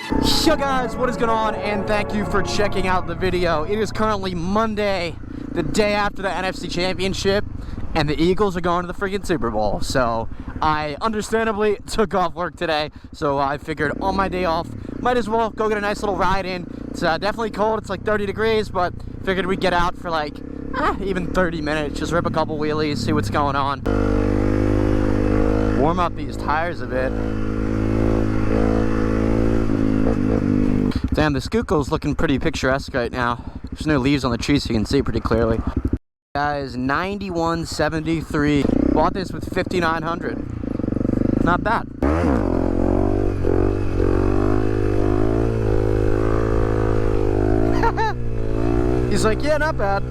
Yo guys, what is going on? And thank you for checking out the video. It is currently Monday, the day after the NFC Championship, and the Eagles are going to the freaking Super Bowl. So I understandably took off work today, so I figured on my day off, might as well go get a nice little ride in. It's definitely cold, it's like 30 degrees, but figured we'd get out for like even 30 minutes, just rip a couple wheelies, see what's going on. Warm up these tires a bit. Damn, the Schuylkill's looking pretty picturesque right now. There's no leaves on the trees, so you can see pretty clearly. Guys, 91.73. Bought this with 5,900. Not bad. He's like, yeah, not bad.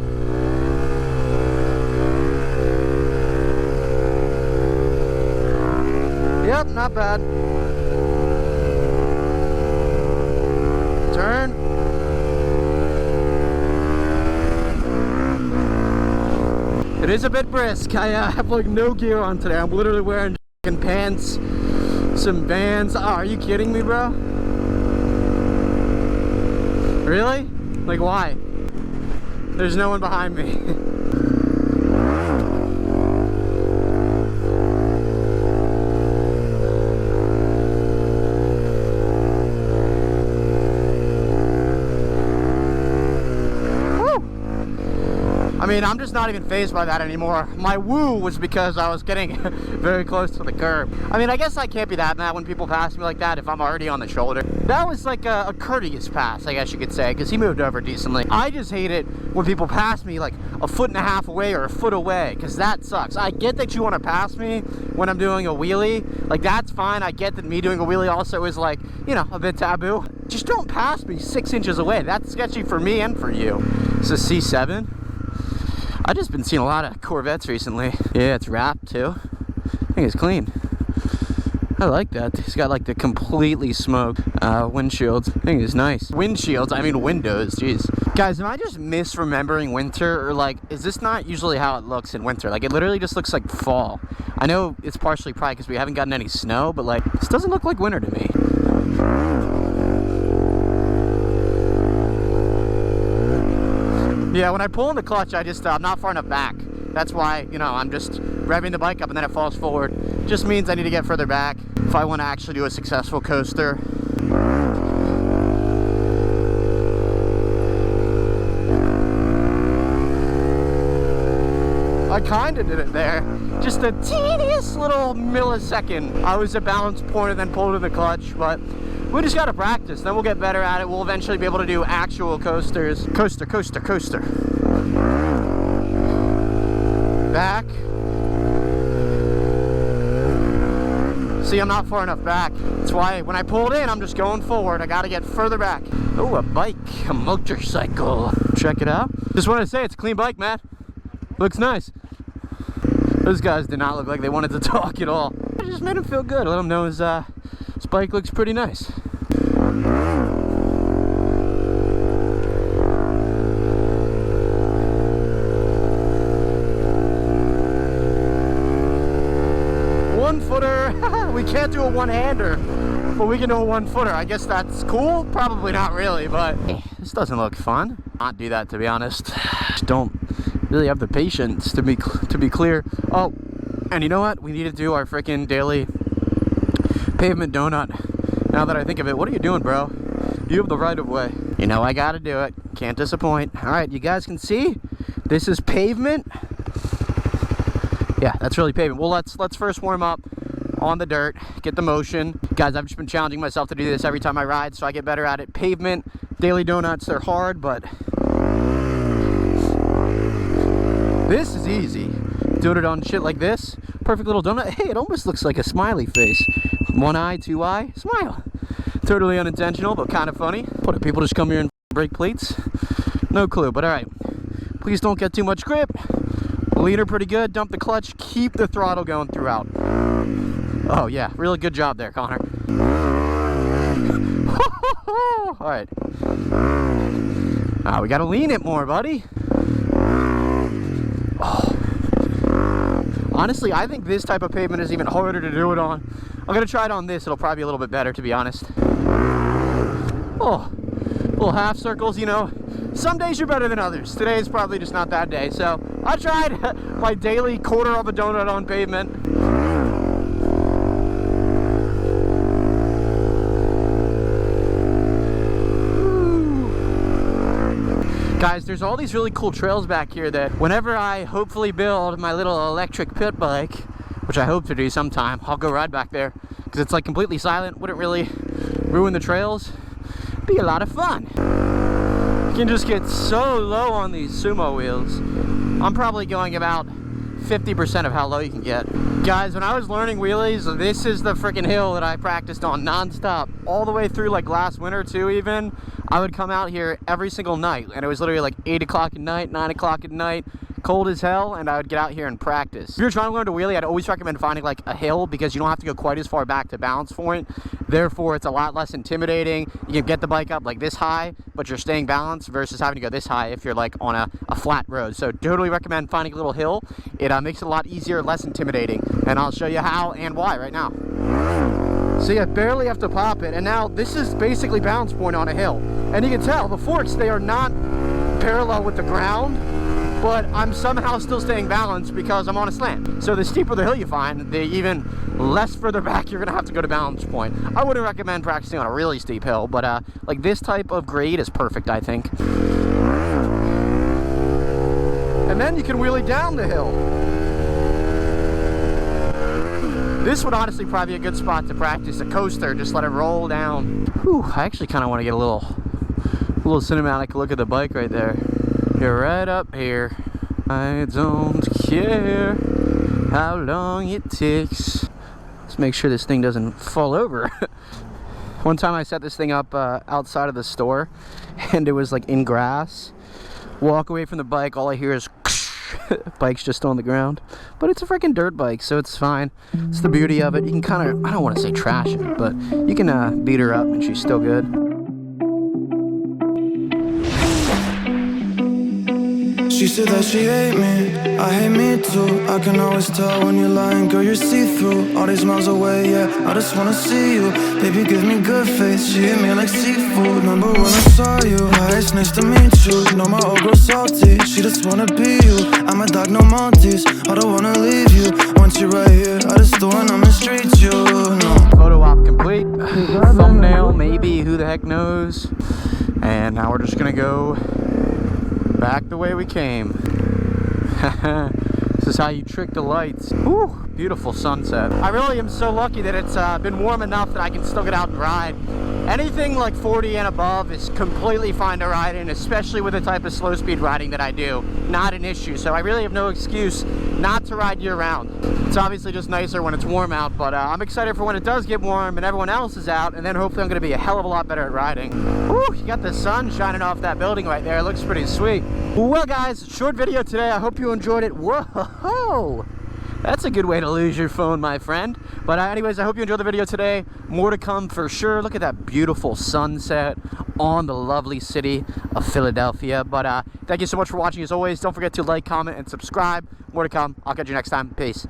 Yep, not bad. Turn. It is a bit brisk. I have like no gear on today. I'm literally wearing pants, some Vans. Oh, are you kidding me, bro? Really? Like, why? There's no one behind me. I mean, I'm just not even fazed by that anymore. My woo was because I was getting very close to the curb. I mean, I guess I can't be that mad when people pass me like that if I'm already on the shoulder. That was like a courteous pass, I guess you could say, because he moved over decently. I just hate it when people pass me like a foot and a half away or a foot away, because that sucks. I get that you want to pass me when I'm doing a wheelie. Like, that's fine. I get that me doing a wheelie also is like, you know, a bit taboo. Just don't pass me 6 inches away. That's sketchy for me and for you. It's a C7. I've just been seeing a lot of Corvettes recently. Yeah, it's wrapped too. I think it's clean. I like that. It's got like the completely smoked windshields. I think it's nice. Windshields, I mean windows, jeez. Guys, am I just misremembering winter? Or like, is this not usually how it looks in winter? Like, it literally just looks like fall. I know it's partially probably because we haven't gotten any snow, but like, this doesn't look like winter to me. Yeah, when I pull in the clutch, I'm not far enough back. That's why, you know, I'm just revving the bike up and then it falls forward. Just means I need to get further back if I want to actually do a successful coaster. I kind of did it there. Just the teeniest little millisecond. I was at balance point and then pulled in the clutch, but we just gotta practice, then we'll get better at it. We'll eventually be able to do actual coasters. Coaster, coaster, coaster. Back. See, I'm not far enough back. That's why when I pulled in, I'm just going forward. I gotta get further back. Oh, a bike, a motorcycle. Check it out. Just wanted to say, it's a clean bike, man. Looks nice. Those guys did not look like they wanted to talk at all. I just made them feel good. Let them know his bike looks pretty nice. One footer. We can't do a one-hander, but we can do a one-footer. I guess that's cool. Probably not really, but this doesn't look fun. Not do that, to be honest. Just don't really have the patience to be clear. Oh, and you know what? We need to do our freaking daily pavement donut. Now that I think of it, what are you doing, bro? You have the right of way. You know I gotta do it. Can't disappoint. All right, you guys can see this is pavement. Yeah, that's really pavement. Well, let's first warm up on the dirt, get the motion. Guys, I've just been challenging myself to do this every time I ride, so I get better at it. Pavement, daily donuts, they're hard, but this is easy. Doing it on shit like this, perfect little donut. Hey, it almost looks like a smiley face. One eye, two eye, smile. Totally unintentional, but kind of funny. What, do people just come here and break plates? No clue, but all right. Please don't get too much grip. Lean her pretty good, dump the clutch, keep the throttle going throughout. Oh yeah, really good job there, Connor. All right. We gotta lean it more, buddy. Oh. Honestly, I think this type of pavement is even harder to do it on. I'm gonna try it on this. It'll probably be a little bit better, to be honest. Oh, little half circles, you know. Some days you're better than others. Today is probably just not that day. So I tried my daily quarter of a donut on pavement. Guys, there's all these really cool trails back here that whenever I hopefully build my little electric pit bike, which I hope to do sometime, I'll go ride back there because it's like completely silent, wouldn't really ruin the trails. Be a lot of fun. You can just get so low on these sumo wheels. I'm probably going about 50% of how low you can get. Guys, when I was learning wheelies, this is the freaking hill that I practiced on non-stop all the way through, like last winter too even. I would come out here every single night, and it was literally like 8 o'clock at night, 9 o'clock at night, cold as hell, and I would get out here and practice. If you're trying to learn to wheelie, I'd always recommend finding like a hill because you don't have to go quite as far back to balance point. Therefore, it's a lot less intimidating. You can get the bike up like this high, but you're staying balanced versus having to go this high if you're like on a flat road. So totally recommend finding a little hill. It makes it a lot easier, less intimidating, and I'll show you how and why right now. So you barely have to pop it, and now this is basically balance point on a hill. And you can tell the forks, they are not parallel with the ground, but I'm somehow still staying balanced because I'm on a slant. So the steeper the hill you find, the even less further back you're gonna have to go to balance point. I wouldn't recommend practicing on a really steep hill, but like this type of grade is perfect, I think. And then you can wheelie down the hill. This would honestly probably be a good spot to practice a coaster, just let it roll down. Whew, I actually kind of want to get a little cinematic look at the bike right there. You're right up here. I don't care how long it takes. Let's make sure this thing doesn't fall over. One time I set this thing up outside of the store, and it was like in grass. Walk away from the bike, all I hear is bike's just on the ground, but it's a freaking dirt bike, so it's fine. It's the beauty of it. You can kind of, I don't want to say trash it, but you can beat her up and she's still good. She said that she hate me, I hate me too. I can always tell when you're lying, girl, you're see-through. All these miles away, yeah, I just wanna see you. Baby, give me good face, she hit me like seafood. Remember when I saw you, hi, it's nice to meet you. Know my old girl salty, she just wanna be you. I'm a dog, no Maltese, I don't wanna leave you. Once you're right here, I just don't wanna mistreat you, no. Photo op complete, thumbnail maybe, who the heck knows. And now we're just gonna go back the way we came. This is how you trick the lights. Ooh, beautiful sunset. I really am so lucky that it's been warm enough that I can still get out and ride. Anything like 40 and above is completely fine to ride in, especially with the type of slow speed riding that I do. Not an issue, so I really have no excuse not to ride year round. It's obviously just nicer when it's warm out, but I'm excited for when it does get warm and everyone else is out, and then hopefully I'm gonna be a hell of a lot better at riding. Ooh, you got the sun shining off that building right there. It looks pretty sweet. Well guys, short video today. I hope you enjoyed it. Whoa! That's a good way to lose your phone, my friend. But anyways, I hope you enjoyed the video today. More to come for sure. Look at that beautiful sunset on the lovely city of Philadelphia. But thank you so much for watching. As always, don't forget to like, comment, and subscribe. More to come. I'll catch you next time. Peace.